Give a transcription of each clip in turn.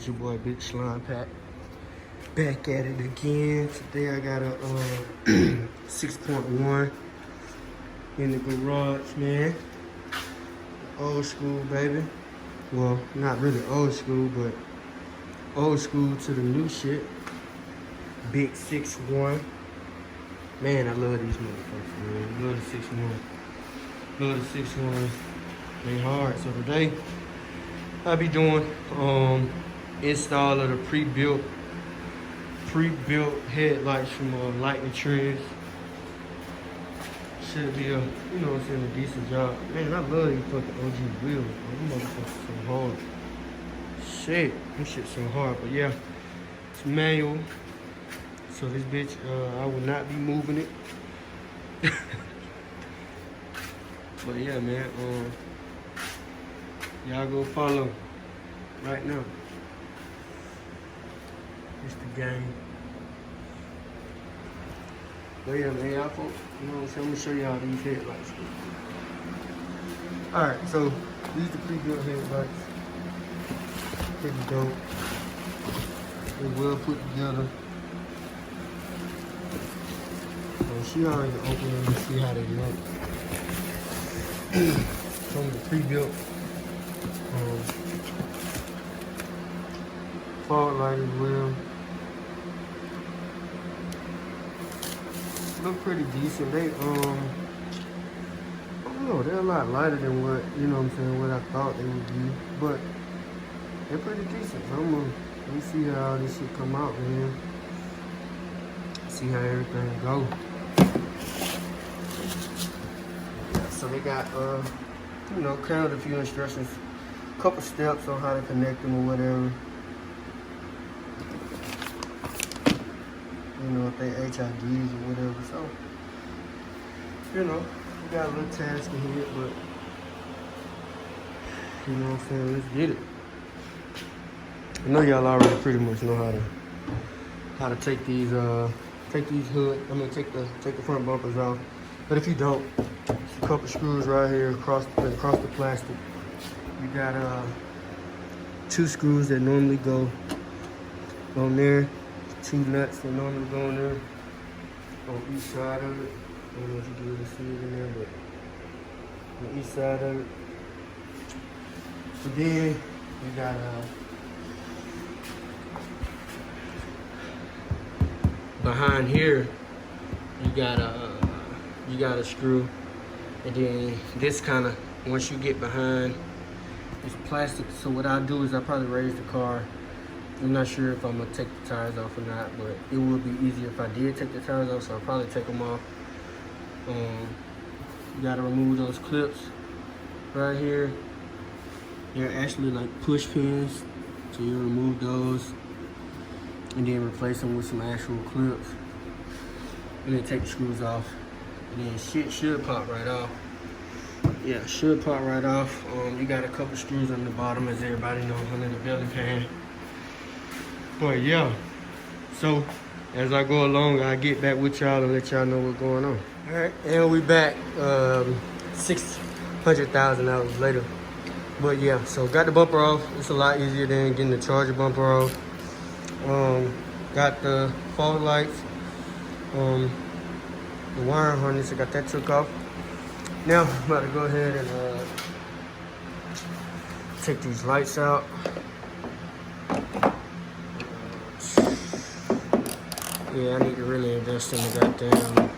It's your boy Big Slime Pack. Back at it again. Today I got a 6.1 in the garage, man. Old school, baby. Well, not really old school, but old school to the new shit. Big 6.1. Man, I love these motherfuckers, man. Love the 6.1. Love the 6.1s. They hard. So today I'll be doing install of the pre-built headlights from Lightning TRENDZ. Should be a, you know what I'm saying, a decent job. Man, I love these fucking OG wheels, man. These motherfuckers so hard. Shit, this shit so hard. But yeah, it's manual. So this bitch, I will not be moving it. But yeah, man, y'all go follow right now. It's the game. But yeah, man, y'all folks, you know what I'm saying? I'm gonna show y'all these headlights. Alright, so these are the pre-built headlights. Pretty dope. They're well put together. So she already opened them and see how they look. Some of the pre-built fog light as well. Look pretty decent. They I don't know, they're a lot lighter than what, you know what I'm saying, what I thought they would be, but they're pretty decent. So let me see how all this shit come out, man. See how everything go. Yeah, so they got you know, kind of a few instructions, a couple steps on how to connect them or whatever. You know, if they HIDs or whatever. So, you know, we got a little task ahead, but you know what I'm saying, let's get it. I know y'all already pretty much know how to take these hood. I mean, take the front bumpers off. But if you don't, it's a couple screws right here across the plastic. You got 2 screws that normally go on there. 2 nuts that normally go in there on each side of it. I don't know if you can really see it in there, but on each side of it. So then you got behind here you got a screw, and then this kind of, once you get behind, it's plastic. So what I'll do is I'll probably raise the car. I'm not sure if I'm gonna take the tires off or not, but it would be easier if I did take the tires off, so I'll probably take them off. You gotta remove those clips right here. They're actually like push pins, so you remove those and then replace them with some actual clips, and then take the screws off, and then shit should pop right off. Yeah, it should pop right off. You got a couple screws on the bottom, as everybody knows, under the belly pan. But yeah, so as I go along, I'll get back with y'all and let y'all know what's going on. All right, and we back 600,000 hours later. But yeah, so got the bumper off. It's a lot easier than getting the charger bumper off. Got the fog lights, the wire harness, I got that took off. Now I'm about to go ahead and take these lights out. Yeah, I need to really invest in the goddamn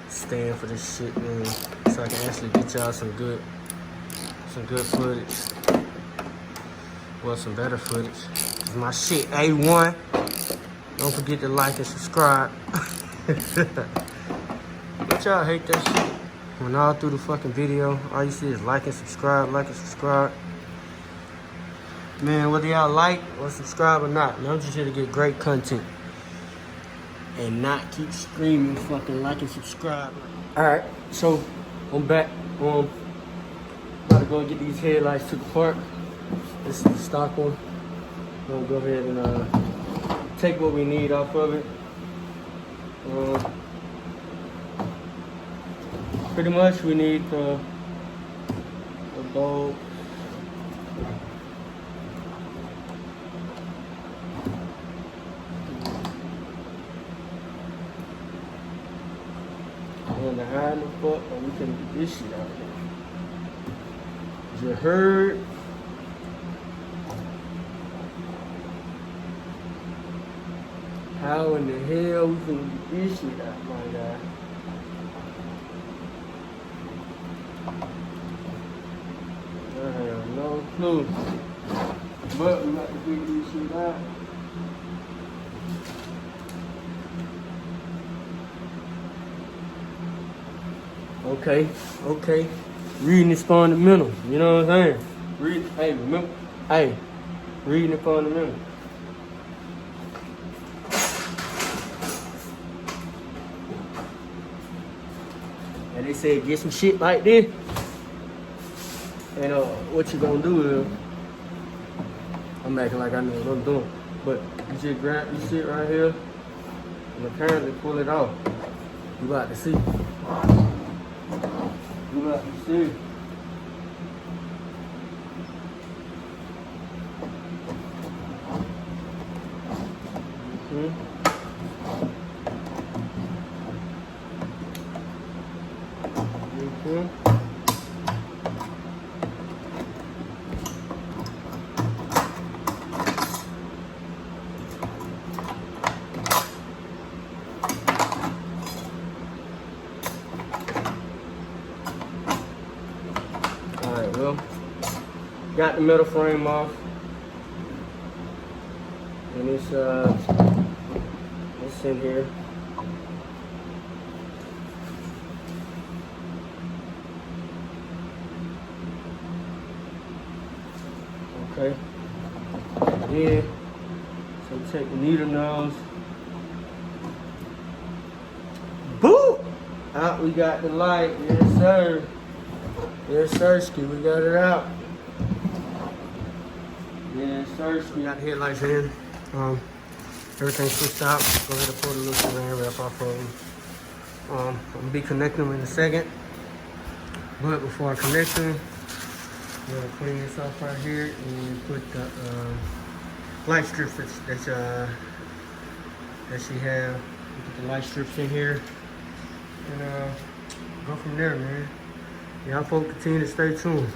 stand for this shit, man, so I can actually get y'all some good footage. Well, some better footage. 'Cause my shit A1. Don't forget to like and subscribe. But y'all hate that shit. When all through the fucking video, all you see is like and subscribe, like and subscribe. Man, whether y'all like or subscribe or not, man, I'm just here to get great content and not keep screaming fucking like and subscribe. Alright, so I'm back. About to go and get these headlights took apart. This is the stock one. We'll go ahead and take what we need off of it. Pretty much we need the bulb, wonder how in the fuck are we gonna get this shit out here. You heard? How in the hell we gonna get this shit out, my guy? I have no clue. But we got to figure this shit out. Okay. Reading is fundamental. You know what I'm saying? Reading is fundamental. And they said get some shit like this. And what you gonna do is, I'm acting like I know what I'm doing. But you just grab this shit right here and apparently pull it off. You about to see. You about to see. Alright, well, got the metal frame off. And it's in here. Okay. Yeah. So take the needle nose. Boom! Out we got the light. Yes, sir. Yes, sirski. We got it out. Yes, sirski. We got the headlights in. Everything's switched out. Go ahead and pull the little saran wrap off of them. I'm gonna be connecting them in a second. But before I connect them, I'm gonna clean this off right here and put the light strips that she have. Put the light strips in here and go from there, man. Y'all folks continue to stay tuned.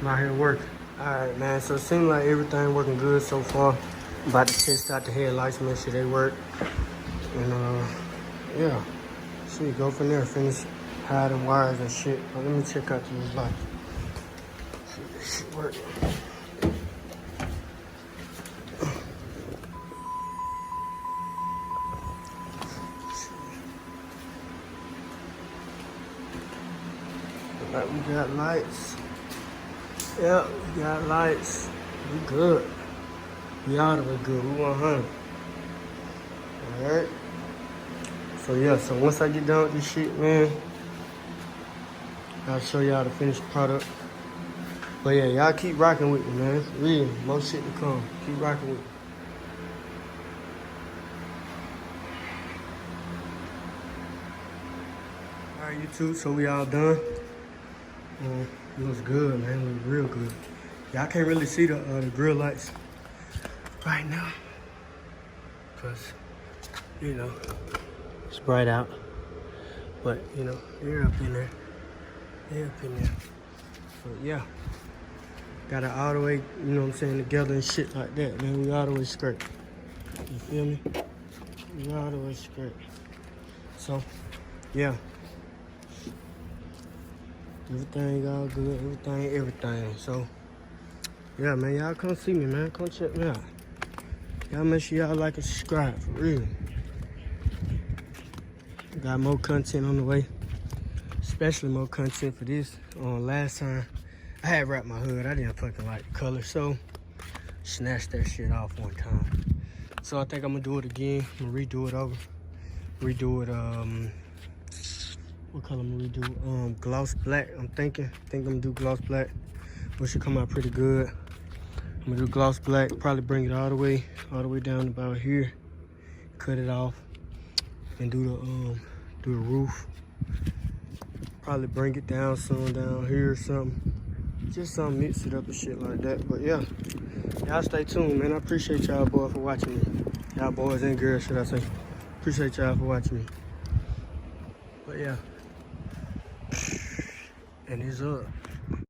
I'm out here working. Alright, man, so it seems like everything working good so far. I'm about to test out the headlights, make sure they work. And yeah, see, go from there, finish hiding wires and shit. But let me check out these lights. See if this shit work. Like we got lights. Yep, we got lights. We good. We out of it good. We 100. Alright. So yeah, so once I get done with this shit, man, I'll show y'all the finished product. But yeah, y'all keep rocking with me, man. Really, more shit to come. Keep rocking with me. Alright, YouTube, so we all done. It looks good, man. It looks real good. Y'all can't really see the grill lights right now, cause you know it's bright out. But you know they're up in there. They're up in there. So yeah, got it all the way, you know what I'm saying, together and shit like that, man. We all the way straight. You feel me? We all the way straight. So yeah. Everything all good, everything. So, yeah, man, y'all come see me, man. Come check me out. Y'all make sure y'all like and subscribe, for real. Got more content on the way. Especially more content for this. Last time, I had wrapped my hood. I didn't fucking like the color, so snatched that shit off one time. So I think I'm gonna do it again. I'm gonna redo it over. Redo it, what color I'm gonna redo? Gloss black, I'm thinking. I think I'm gonna do gloss black, which should come out pretty good. I'm gonna do gloss black, probably bring it all the way down about here. Cut it off and do the roof. Probably bring it down some down here or something. Just something, mix it up and shit like that. But yeah, y'all stay tuned, man. I appreciate y'all boys for watching me. Y'all boys and girls, should I say. Appreciate y'all for watching me. But yeah. And it's up.